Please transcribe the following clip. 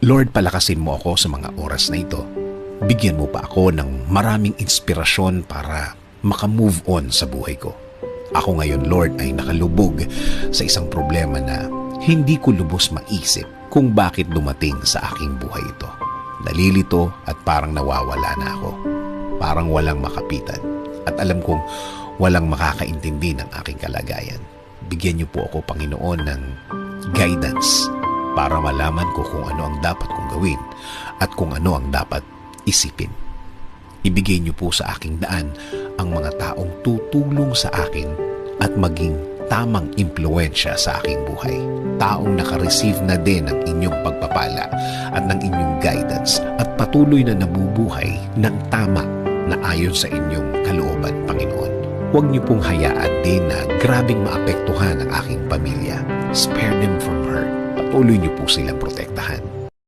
Lord, palakasin mo ako sa mga oras na ito. Bigyan mo pa ako ng maraming inspirasyon para makamove on sa buhay ko. Ako ngayon, Lord, ay nakalubog sa isang problema na hindi ko lubos maisip kung bakit dumating sa aking buhay ito. Nalilito at parang nawawala na ako. Parang walang makapitan. At alam kong walang makakaintindi ng aking kalagayan. Bigyan niyo po ako, Panginoon, ng guidance para malaman ko kung ano ang dapat kong gawin at kung ano ang dapat isipin. Ibigay niyo po sa aking daan ang mga taong tutulong sa akin at maging tamang impluensya sa aking buhay. Taong nakareceive na din ng inyong pagpapala at ng inyong guidance at patuloy na nabubuhay ng tama na ayon sa inyong kalooban, Panginoon. Huwag niyo pong hayaan din na grabing maapektuhan ang aking pamilya. Spare them from hurt. Patuloy niyo po silang protektahan.